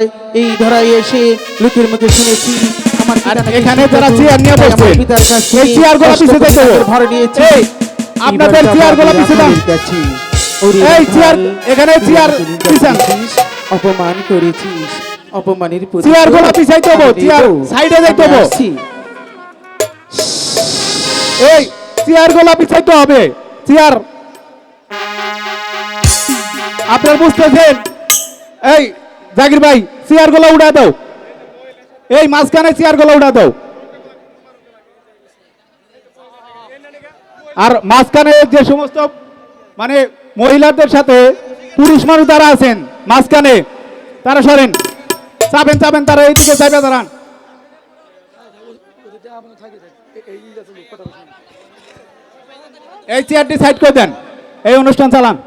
এই ধরায় এসে লোকের মুখে শুনেছি আমার এখানে যারা চেয়ার নিয়ে বসছেন পিতার কাছ এই চেয়ার গুলো পিছে দেখো ভাড়া নিয়েছি আপনাদের চেয়ার গুলো পিছে দাও এই চেয়ার এখানে চেয়ার পিছান অপমান করেছিস অপমানের চেয়ার গুলো পিছাই দেবো চেয়ার সাইডে দেখতে হবে এই চেয়ার গুলো পিছাইতে হবে চেয়ার আপনারা বুঝতেছেন এই জাকির ভাই চেয়ার গুলো উঠা দাও এই মাঝখানে চেয়ার গুলো উঠা দাও আর মাঝখানে যে সমস্ত মানে মহিলাদের সাথে পুরুষ মানুষ যারা আছেন মাঝখানে তারা সরেন চাপেন চাপেন তারা এইদিকে চাইবে দাঁড়ান এই চেয়ারটি সাইড করে দেন এই অনুষ্ঠান চালান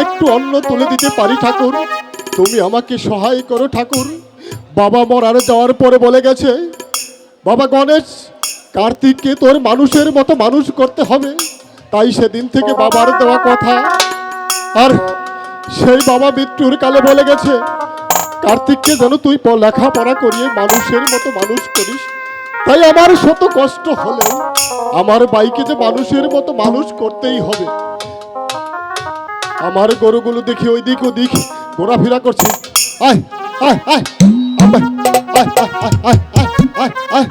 একটু অন্ন তুলে দিতে পারি ঠাকুর, তুমি আমাকে সহায় করো ঠাকুর। বাবা মরার যাওয়ার পরে বলে গেছে, বাবা গণেশ, কার্তিককে তোর মানুষের মতো মানুষ করতে হবে। তাই সেদিন থেকে বাবার দেওয়া কথা, আর সেই বাবা মৃত্যুর কালে বলে গেছে, কার্তিককে যেন তুই লেখাপড়া করিয়ে মানুষের মতো মানুষ করিস। তাই আমার শত কষ্ট হলে আমার বাইকে যে মানুষের মতো মানুষ করতেই হবে। আমার গরুগুলো দেখি ওই দিক ওদিক ঘোরাফেরা করছে। আয় আয় আয় আয় আয় আয় আয় আয়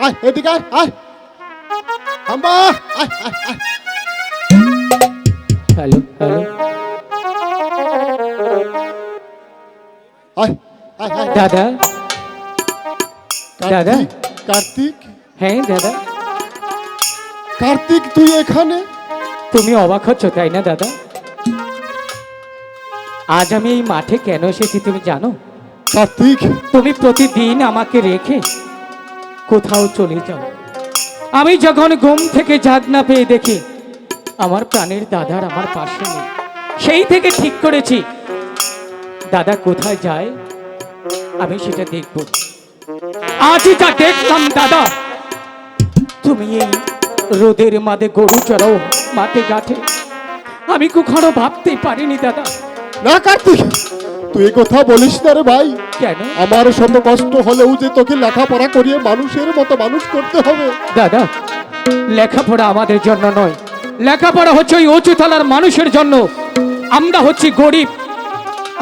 আয় এদিকে আয় আয় আম্মা আয় আয় আয় হ্যালো হ্যালো আয় আয় আয় দাদা দাদা। কার্তিক কার্তিক হ্যাঁ দাদা, কার্তিক তুই এখানে? তুমি অবাক হচ্ছ তাই না দাদা? আজ আমি এই মাঠে কেন এসেছি তুমি জানো? কার্তিক তুমি প্রতিদিন আমাকে রেখে কোথাও চলে যাও। আমি যখন ঘুম থেকে জাগ না পেয়ে দেখি আমার প্রাণের দাদার আমার পাশে নেই, সেই থেকে ঠিক করেছি দাদা কোথায় যায় আমি সেটা দেখব। আজই যা দেখলাম দাদা, তুমি এই রোদের মাঝে গরু চড়াও মাঠে ঘাটে, আমি কখনো ভাবতেই পারিনি দাদা। না কার্তিক, তুই এ কথা বলিস না রে ভাই। কেন আমার শত কষ্ট হলেও যে তোকে লেখাপড়া করিয়ে মানুষের মতো মানুষ করতে হবে। দাদা? লেখাপড়া আমাদের জন্য নয়, লেখাপড়া হচ্ছে ওই উঁচুতলার মানুষের জন্য। আমরা হচ্ছি গরিব,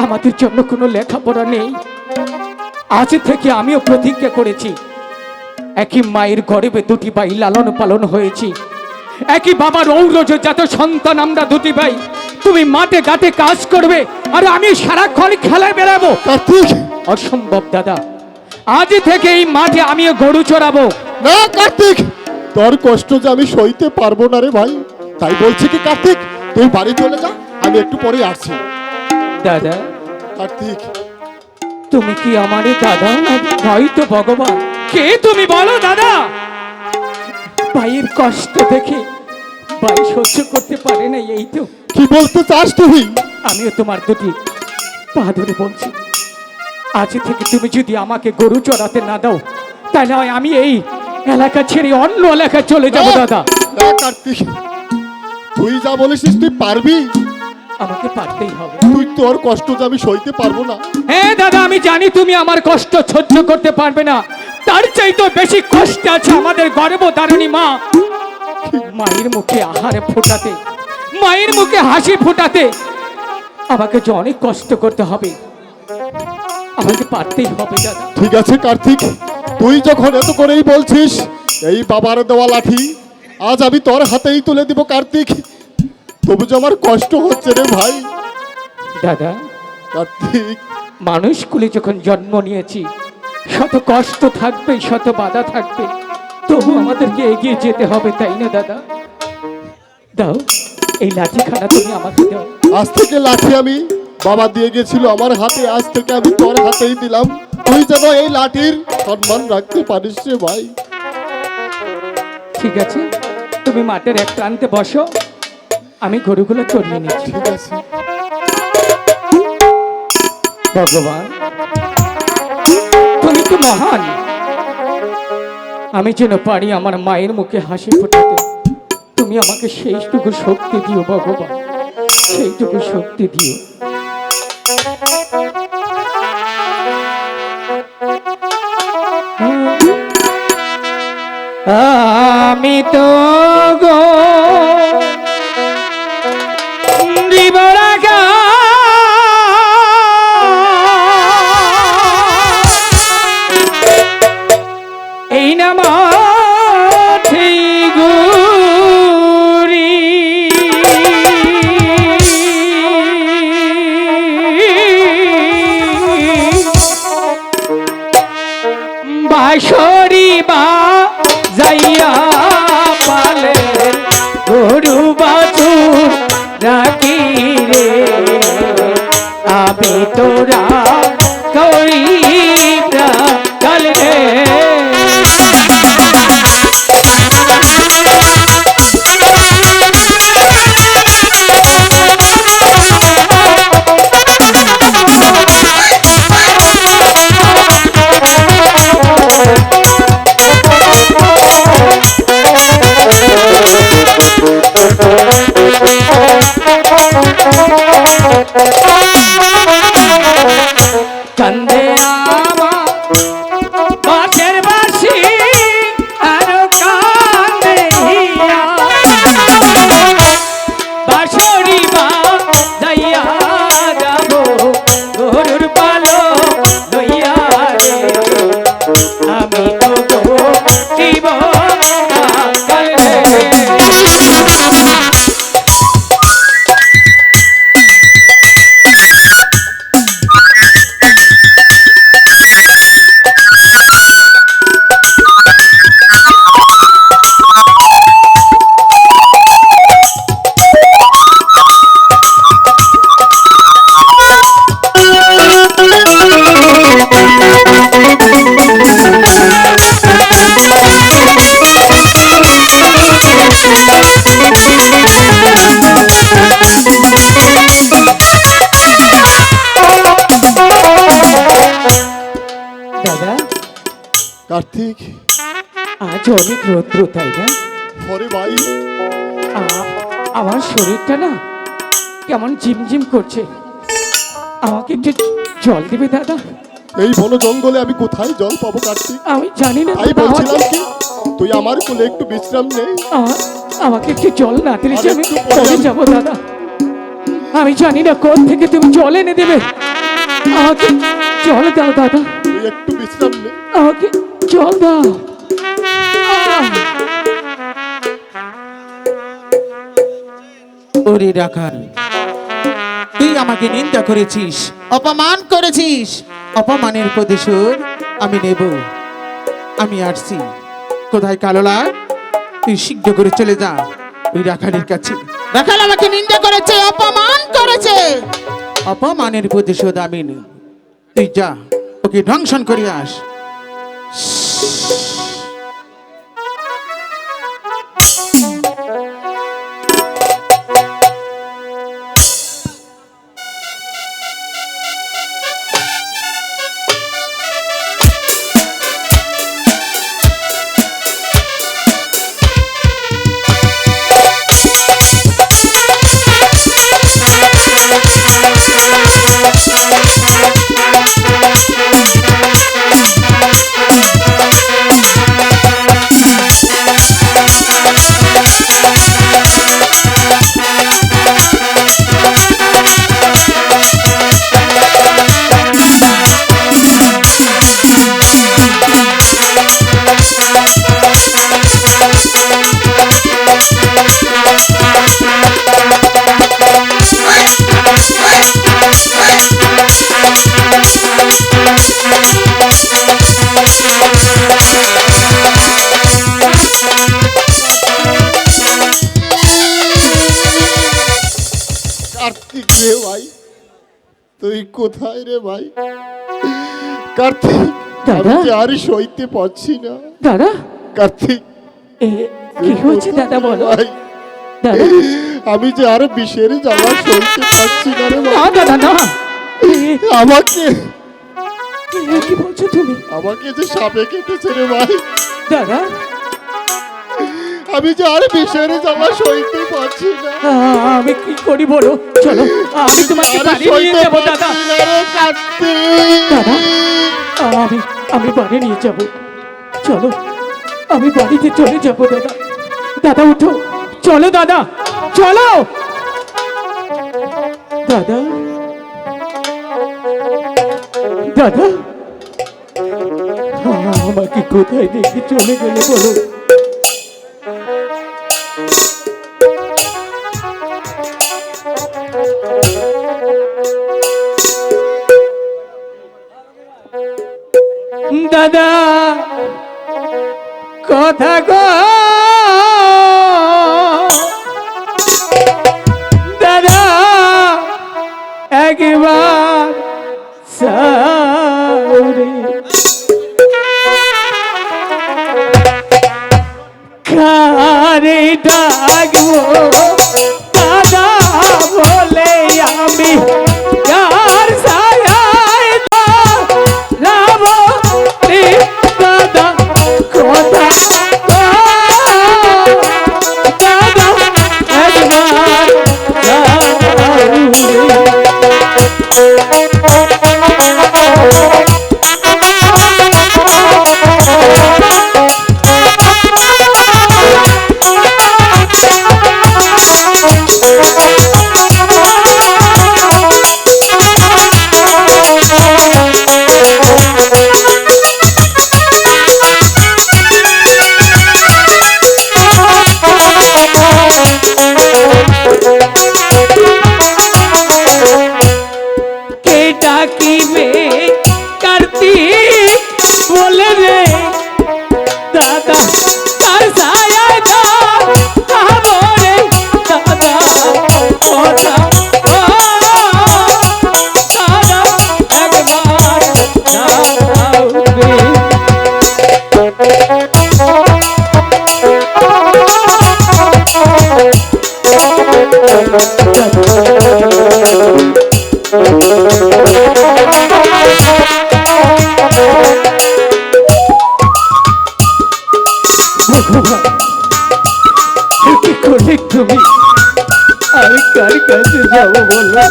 আমাদের জন্য কোনো লেখাপড়া নেই। আজ থেকে আমিও প্রতিজ্ঞা করেছি, একই মায়ের গর্ভে দুটি ভাই লালন পালন হয়েছি, একই বাবার ঔরজাত সন্তান আমরা দুটি ভাই। তুমি মাঠে ঘাটে কাজ করবে আর আমি সারাক্ষণ খেলায় বেড়াবো। কার্তিক অসম্ভব দাদা, আজ থেকে এই মাঠে আমিও গরু চড়াবো। না কার্তিক, তোর কষ্ট যে আমি সইতে পারবো না রে ভাই। তাই বলছি কি কার্তিক, তুই বাড়ি চলে যা, আমি একটু পরে আসছি। দাদা কার্তিক তুমি কি আমার দাদা না ভাই? তো ভগবান, কে তুমি বলো দাদা? ভাইয়ের কষ্ট দেখে ভাই সহ্য করতে পারে না, এই তো। কি বলতে চাস তুই? আমিও তোমার দুটি পা ধরে বলছি, আজ থেকে তুমি যদি আমাকে গরু চড়াতে না দাও, তাহলে হয় আমি এই এলাকা ছেড়ে অন্য এলাকায় চলে যাবো দাদা। না কার্তিক, তুই যা বলিস তুই পারবি? আমাকে পারতেই হবে। তুই তোর কষ্ট যে আমি সইতে পারবো না। হ্যাঁ দাদা, আমি জানি তুমি আমার কষ্ট সহ্য করতে পারবে না, তার চাইতে বেশি কষ্ট আছে আমাদের গর্ভধারিণী মা। মায়ের মুখে আহারে ফোটাতে, মায়ের মুখে হাসি ফোটাতে আমাকে যে অনেক কষ্ট করতে হবে, আমাকে পারতেই হবে দাদা। ঠিক আছে কার্তিক, তুই যখন এত করেই বলছিস, এই বাবার দেওয়া লাঠি আজ আমি তোর হাতেই তুলে দিব কার্তিক। তবু যে আমার কষ্ট হচ্ছে রে ভাই। দাদা, কার্তিক মানুষগুলি যখন জন্ম নিয়েছি, শত কষ্ট থাকবে, শত বাধা থাকবে, তবু আমাদেরকে এগিয়ে যেতে হবে, তাই না দাদা? দাও এই লাঠিখানা, তুমি আমাকে দাও। আজ থেকে লাঠি আমি বাবা দিয়ে গেছিল আমার হাতে, আজ থেকে আমি তোর হাতেই দিলাম। তুই যেন এই লাঠির সম্মান রাখতে পারিস রে ভাই। ঠিক আছে, তুমি মাঠের এক প্রান্তে বসো, আমি গরুগুলো চড়িয়ে নিচ্ছি। ঠিক আছে ভগবান, তুমি তো মহান, আমি যেন পারি আমার মায়ের মুখে হাসি ফোটাতে। তুমি আমাকে সেইটুকু শক্তি দিও ভগবান, সেইটুকু শক্তি দিও। আমি তো গো দিবরাগা এই নাম গুরি বাঁশরি বা যাইয়া পালে গরু বাছুর রাখি রে, আমি তোরা করি কাল রে। কার্তিক, আজ অনেক রৌদ্র, তাই না? হরে ভাই, আমার শরীরটা না কেমন ঝিমঝিম করছে। আমাকে একটু জল দিবে দাদা? এই বন জঙ্গলে আমি কোথায় জল পাবো কার্তিক? আমি জানি না তাই দাদা, বলছিলাম কি, তুই আমার কোলে একটু বিশ্রাম নে। আমাকে একটু জল না দিলে যে আর আমি একটু পরে পড়ে আমি- যাবো দাদা। আমি জানি না কোথা থেকে তুমি জল এনে দেবে। আমাকে জল দাও দাদা, তুই একটু বিশ্রাম নে। আমাকে জল দাও। ওরে রাখাল, তুই আমাকে নিন্দা করেছিস, অপমান করেছিস। অপমানের প্রতিশোধ আমি নেব। আমি আসছি। কোথায় কালোলা? তুই শীঘ্র করে চলে যা ওই রাখালের কাছে। রাখাল আমাকে নিন্দা করেছে, অপমান করেছে। অপমানের প্রতিশোধ আমি নেব। তুই যা, ওকে ধ্বংসন করে আস। কার্তিক রে ভাই, তুই কোথায় রে ভাই? কার্তিক, দাদা? আমি যে আর সইতে পারছি না। দাদা, কার্তিক, কি হয়েছে দাদা বলো? ভাই, দাদা, আমি যে আর বিষের জ্বালা সইতে পারছি না রে না ভাই। দাদা না। আমাকে কি বলছো তুমি? আমাকে যে সাপে কেটেছে রে ভাই। দাদা, আমি যে আর বিষের জ্বালা সইতে পারছি না। আমি কি করি বলো? চলো, আমি তোমাকে আর বাড়ি নিয়ে সইতে যাবো দাদা। পারছি না রে কার্তিক। দাদা, আমি বাড়ি নিয়ে যাব। চলো, আমি বাড়িতে চলে যাব দাদা। দাদা উঠো, চলো দাদা, চলো দাদা। দাদা, আমাকে কোথায় দেখে চলে গেলে বলো? দাদা, কথা গো দাদা, একবার সাউরে কারে ডাকবো দাদা বলে আমি কার ছায়ায় দাঁড়াবো রে দাদা, কথা দাদা একবার কে ডাকিবে কার্তিক বলে রে দাদা, তার ছায়ায় যাবো রে দাদা, কথা ও দাদা একবার যাও রে। ভগবান, কি করলে তুমি? আমি কার কাছে যাবো বলো?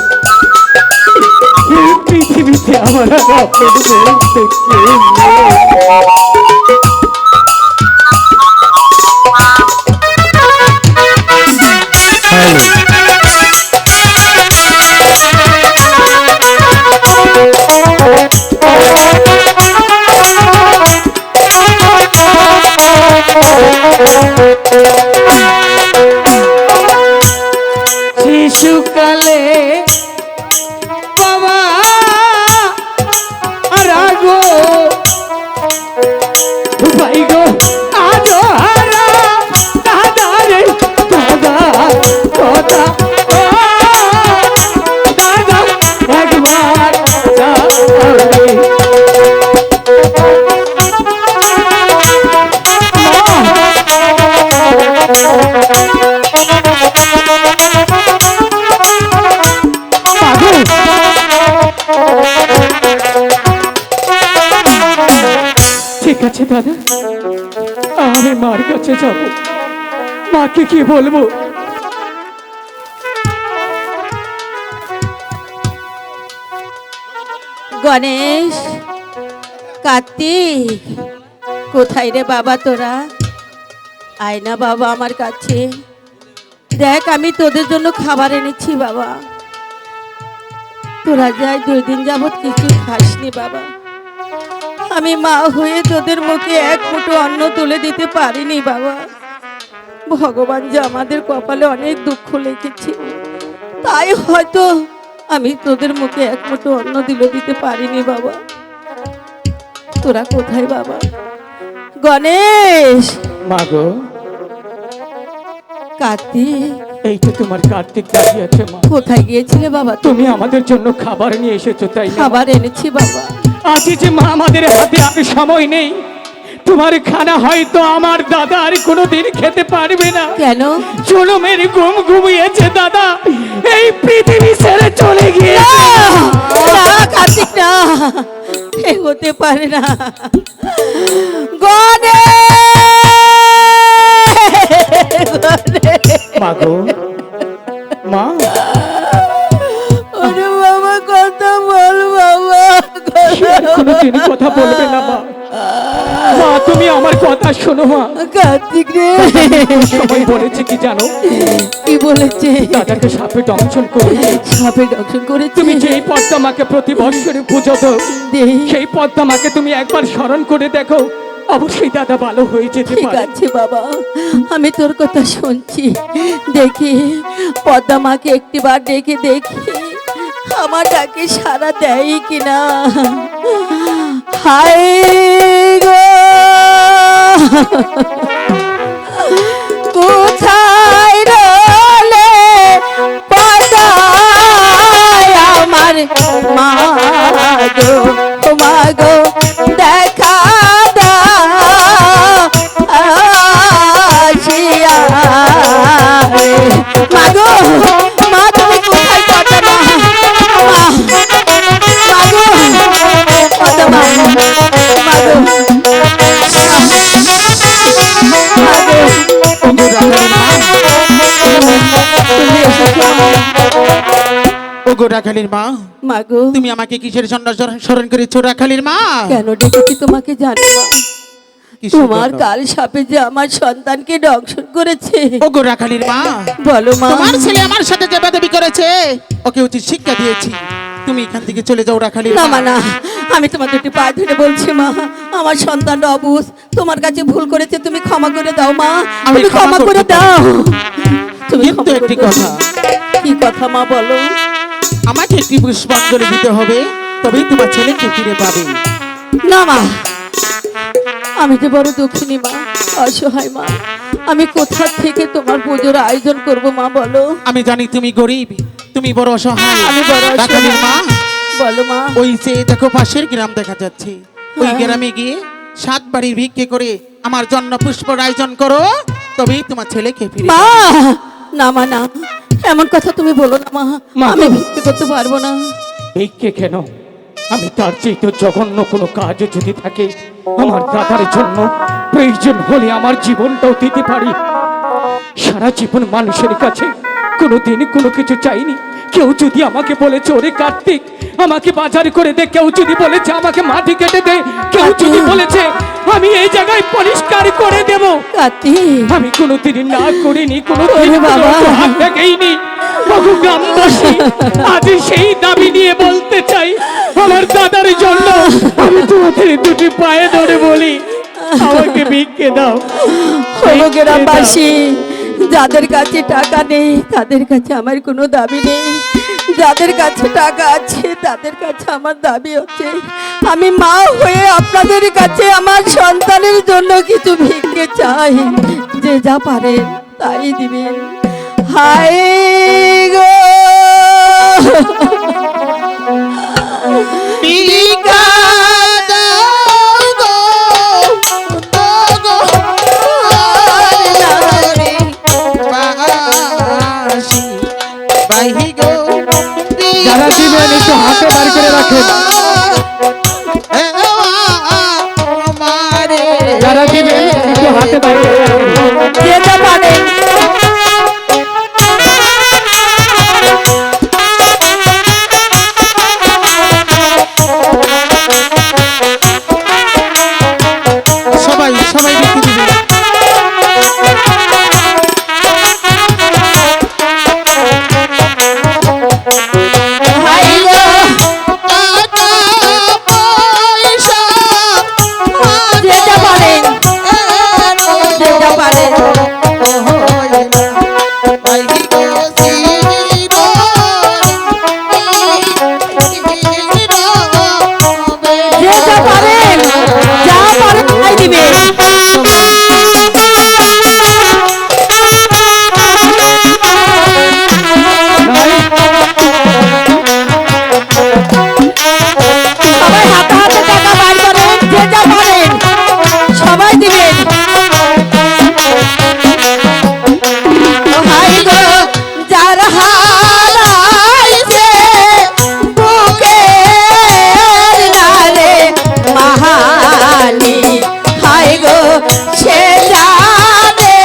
এই পৃথিবীতে আমার আর আপন বলতে কেউ নেই। শিশুকালে বাবা রাগো ভাই গো আজো হারা দাদা রে দাদা কথা দাদা একবার ঠিক আছে দাদা, আমি মার কাছে যাব। মাকে কি বলবো? গণেশ, কার্তিক, কোথায় রে বাবা তোরা? আয় না বাবা আমার কাছে। দেখ আমি তোদের জন্য খাবার এনেছি বাবা। তোরা যাই 2 দিন যাবত কিছু খাসনি বাবা। আমি মা হয়ে তোদের মুখে এক মুঠো অন্ন তুলে দিতে পারিনি বাবা। ভগবান যে আমাদের কপালে অনেক দুঃখ লিখেছে, তাই হয়তো আমি তোদের মুখে এক মুঠো অন্ন দিতে পারিনি বাবা। তোরা কোথায় বাবা? গণেশ, মা গো, কার্তিক, এই তো তোমার কার্তিক দাঁড়িয়ে আছে। মা, কোথায় গিয়েছিলে বাবা? তুমি আমাদের জন্য খাবার নিয়ে এসেছো তাই না? খাবার এনেছি বাবা। আজ যে মা আমাদের হাতে আর সময় নেই। তোমার খানা হয়তো আমার দাদা আর কোনোদিন খেতে পারবে না। কেন? জনমের ঘুম ঘুমিয়েছে দাদা, এই পৃথিবী ছেড়ে চলে গিয়ে। না কার্তিক, না, এ হতে পারে না। মা গো, মা, ওরে বাবা কথা বল বাবা, কোনোদিন কথা বলবে না মা। মা তুমি আমার কথা শোনো মা। কার্তিক রে, সবাই বলেছে কি জানো? কি বলেছে? দাদাকে সাপে দংশন করে। সাপে দংশন করেছে? তুমি যেই পদ্মা মাকে প্রতি বৎসরে পুজো দাও, দেই। সেই পদ্মা মাকে তুমি একবার স্মরণ করে দেখো, অবশ্যই দাদা ভালো হয়ে যেতে ঠিক পারে। আছে বাবা, আমি তোর কথা শুনছি। দেখি পদ্মা মাকে একটিবার ডেকে দেখি আমার ডাকে সারা দেয় কিনা। হায় গো, কোথায় রলে পদ্মা আমার মা গো, মা গো দেখা আসিয়া মা গো, মা তুমি কোথায় পদ্মা মা? মা গো, পদ্মা মা, মা গো, মা গো, তুমি এসেছো? ওগো রাখালির মা, মা গো, তুমি আমাকে কিসের জন্য স্মরণ করেছো রাখালির মা? কেন ডেকেছি তোমাকে জানো মা? কিসের তোমার জন্য? কাল সাপে যে আমার সন্তানকে দংশন করেছে। ওগো রাখালির মা, বলো মা। তোমার ছেলে আমার সাথে যে বেয়াদবি করেছে, ওকে উচিত শিক্ষা দিয়েছি। তুমি এখান থেকে চলে যাও রাখালির না মা। মা না, আমি তোমার দুটি পায়ে ধরে বলছি মা, আমার সন্তানটা অবুঝ, তোমার কাছে ভুল করেছে, তুমি ক্ষমা করে দাও মা, আমি তুমি ক্ষমা ক্ষমা করে করতে দাও। তুমি কিন্তু ক্ষমা একটি করে কথা। দাও। কি কথা মা বলো? আমাকে একটি পুষ্পাঞ্জলি দিতে হবে, তবেই তোমার ছেলেকে ফিরে পাবে। না মা, আমি যে বড় দুঃখিনী মা, অসহায় মা, আমি কোথা থেকে তোমার পুজোর আয়োজন করব মা বলো? আমি জানি তুমি গরিব, তুমি বড় অসহায়। আমি বড় রাখালির মা, অসহায়। বলো মা। ওই যে দেখো পাশের গ্রাম দেখা যাচ্ছে, ওই হ্যাঁ। গ্রামে গিয়ে 7 বাড়ির ভিক্ষে করে আমার জন্য পুষ্পর আয়োজন করো, তবেই তোমার ছেলেকে ফিরে মা, পাবে। না মা না, এমন কথা তুমি বলো না মা, মা। আমি ভিক্ষে করতে পারবো না। ভিক্ষে কেন? আমি তার চেয়ে তো জঘন্য কোনো কাজও যদি থাকে আমার দাদার জন্য প্রয়োজন হলে আমার জীবনটাও দিতে পারি। সারা জীবন মানুষের কাছে কোনোদিন কোনো কিছু চাইনি। কেউ যদি আমাকে বলেছে ওরে কার্তিক আমাকে বাজার করে দে, কেউ যদি বলেছে আমাকে মাটি কেটে দে, কেউ যদি বলেছে আমি এই জায়গায় পরিষ্কার করে দেব, কার্তিক, আমি কোনোদিন না করিনি, ওরে বাবা। হাত দেখাইনি। বহু গ্রামবাসী আজ সেই দাবি নিয়ে বলতে চাই আমার দাদার জন্য আমি তোমাদের দুটি পায়ে ধরে বলি আমাকে ভিক্ষে দাও। হলো গ্রামবাসী, যাদের কাছে টাকা নেই তাদের কাছে আমার কোনো দাবি নেই, যাদের কাছে টাকা আছে তাদের কাছে আমার দাবি হচ্ছে আমি মা হয়ে আপনাদের কাছে আমার সন্তানের জন্য কিছু ভিক্ষে চাই, যে যা পারে তাই দিবেন। হায় গো ভিক্ষা দাও গো, দাও গো, আল্লাহরে বাসি, বাহি গো, যারা দিবেন একটু হাতে বার করে রাখেন, আমারে যারা দিবেন একটু হাতে বার করে রাখেন। যে যা পারে। সবাই সবাই দেখতে দিবে। হায় গো টাকা পয়সা যে যা পারে, যে যা পারে। যে যা পারেন, যা পারেন তাই দিবেন। সবাই হাতে হাতে টাকা বার করেন, যে যা পারেন সবাই দিবেন। ও হায় গো যার হারাইছে বুকের নারে মাহালি, হায় গো সে জানে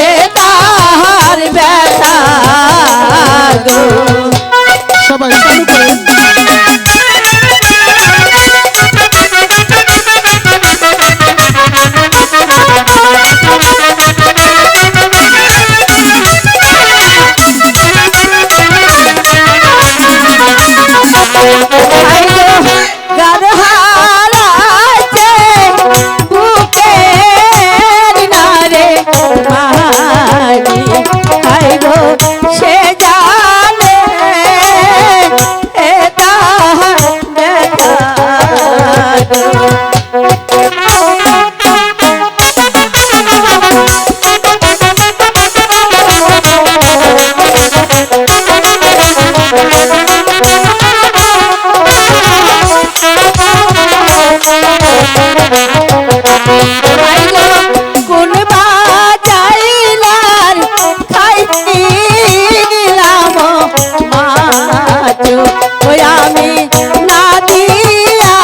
এ তাহার ব্যথা গো। সবাই চালু করেন। গান হারাইছে বুকের নারে মালি, হায় গো সে জানে এ তাহার ব্যথা গো। হায় গো কোন বাজাইলার খাইছিলাম মাছ, ওই আমি না দিয়া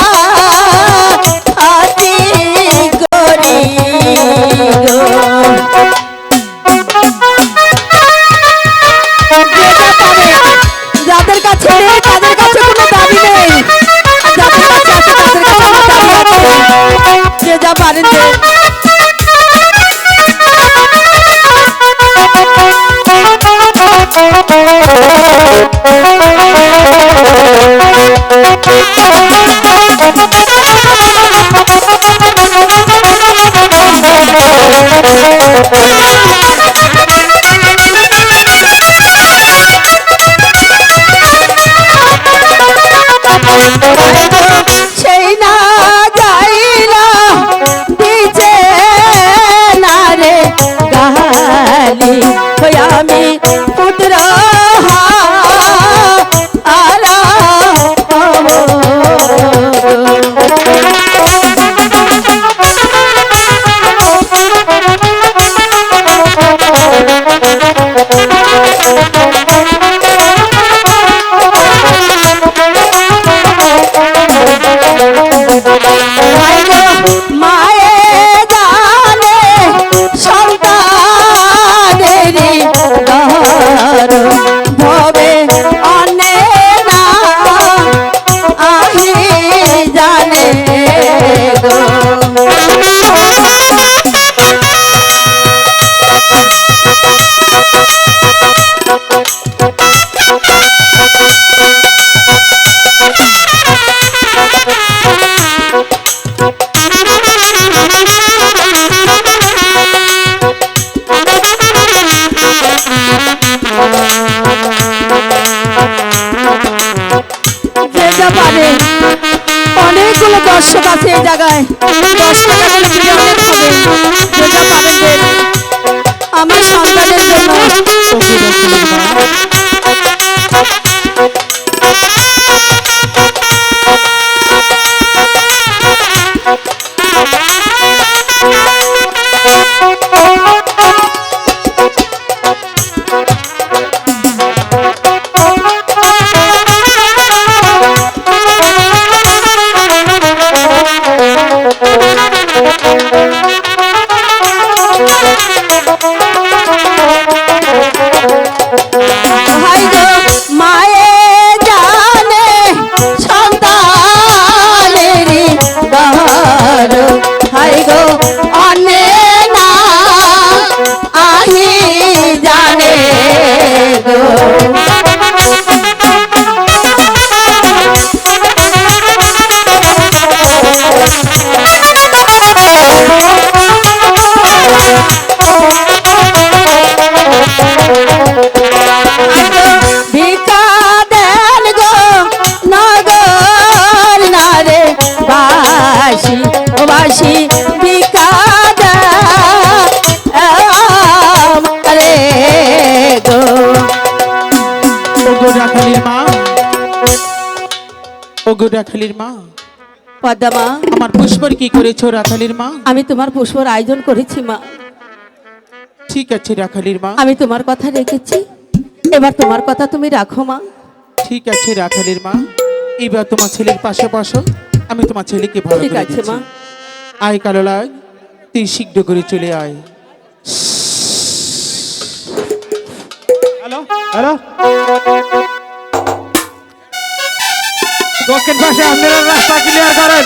হাতি করি গো। যে যা পারে, যাদের কাছে নেই তাদের কাছে কোনো দাবি নেই, আর যাদের কাছে আছে তাদের কাছে আমার দাবি আছে, যে যা পারেন দেন। সেই না যাইলা দিছে না রে গালি, ওই আমি পুত্র হারা জায়গায় 10 টাকা করে দিলে অনেক হবে। যেটা পাবেন দেন। আমার সন্তানের জন্য। ওকে রাখালের মা ভাই গো মায়ে জানে সন্তানের দর। ভাই গো অনে না আহি জানে গো। ভিক্ষা দেন গো নগর নারে বাসি ও বাসি ভিক্ষা রে গো। ওগো রাখালের মা ওগো রাখালের মা পদ্মা মা, আমার পুষ্পর কি করেছো রাখালের মা? আমি তোমার পুষ্পর আয়োজন করেছি মা। ঠিক আছে রাখালের মা, আমি তোমার কথা রেখেছি, এবার তোমার কথা তুমি রাখো মা। ঠিক আছে রাখালের মা, এবার তোমার ছেলের পাশে বসো, আমি তোমার ছেলেকে ভালো ঠিক করে আছে দিচ্ছি। মা। আয় কালো লাগ, তুই শীঘ্র করে চলে আয়। হ্যালো হ্যালো, দক্ষিণ পাশে আপনারা রাস্তা ক্লিয়ার করেন।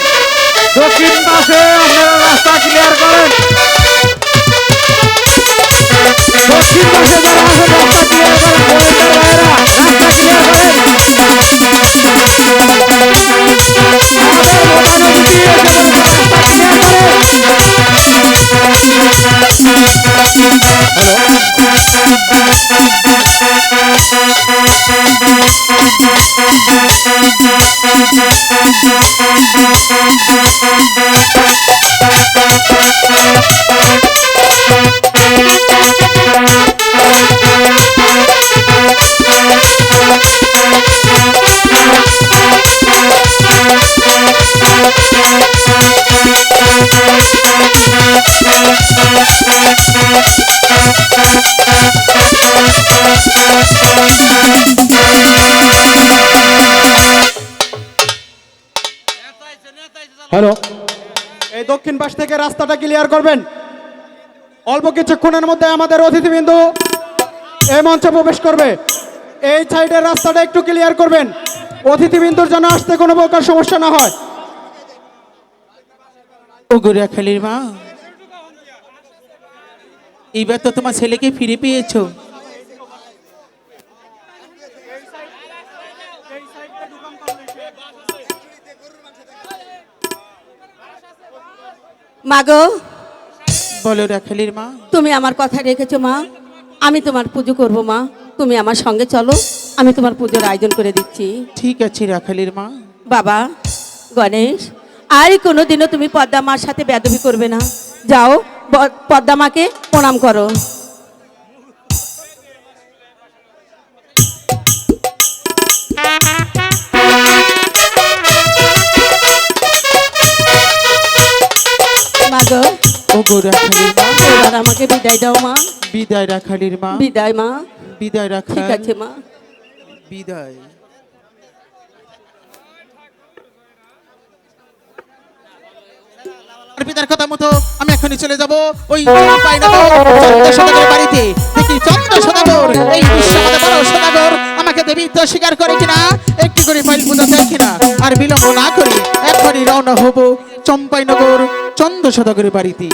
দক্ষিণ পাশে আপনারা রাস্তা ক্লিয়ার করেন। দক্ষিণ পাশে যারা আছে রাস্তা ক্লিয়ার করেন। গোয়েন্দার ভাইয়েরা রাস্তা ক্লিয়ার করেন। আমাদের মোটামুটি এসে বলছে রাস্তা ক্লিয়ার করেন। হ্যালো, এই দক্ষিণ পাশ থেকে রাস্তাটা ক্লিয়ার করবেন। অল্প কিছুক্ষণের মধ্যে আমাদের অতিথিবৃন্দ এই মঞ্চে প্রবেশ করবে। এই সাইডের রাস্তাটা একটু ক্লিয়ার করবেন, অতিথিবৃন্দর যেন আসতে কোনো প্রকার সমস্যা না হয়। ওগো রাখালের মা, এইবার তো তোমার ছেলেকে ফিরে পেয়েছো। মাগো, বলো রাখালের মা। তুমি আমার কথা রেখেছো মা, আমি তোমার পুজো করব মা। তুমি আমার সঙ্গে চলো, আমি তোমার পুজোর আয়োজন করে দিচ্ছি। ঠিক আছে রাখালের মা। বাবা গণেশ, আর কোনোদিনও তুমি পদ্মা মার সাথে বেয়াদবি করবে না। যাও পদ্মা মাকে প্রণাম করো। মাগো, ওগো রাখালের মা, এবার আমাকে বিদায় দাও মা। বিদায় রাখালের মা, বিদায় মা। বিদায় ঠিক রাখাল, আছে মা। বিদায়। আর পিতার কথা মতো আমি এখনই চলে যাব ওই চন্দ্র সদাগরের বাড়িতে। দেখি চন্দ্র সদাগর, এই বিশ্বমাতা বড় সদাগর আমাকে দেবীত্ব স্বীকার করে কিনা, একটি করে ফাইল পূজা দেয় কিনা। আর বিলম্ব না করে এখনই রওনা হব চম্পাইনগর চন্দ্র সদাগরের বাড়িতে।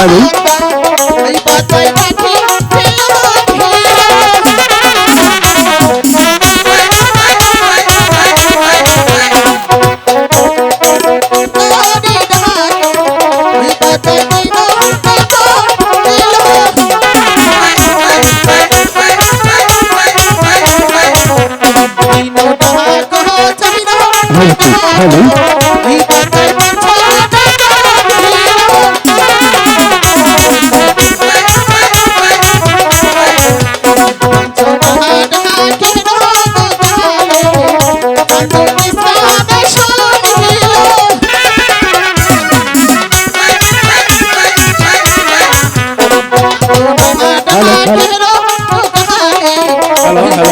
হ্যালো এই বাতাই পাখি হ্যালো হ্যালো হ্যালো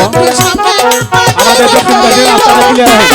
আমাদের দক্ষিণ পাশে রাস্তাটা ক্লিয়ার হয়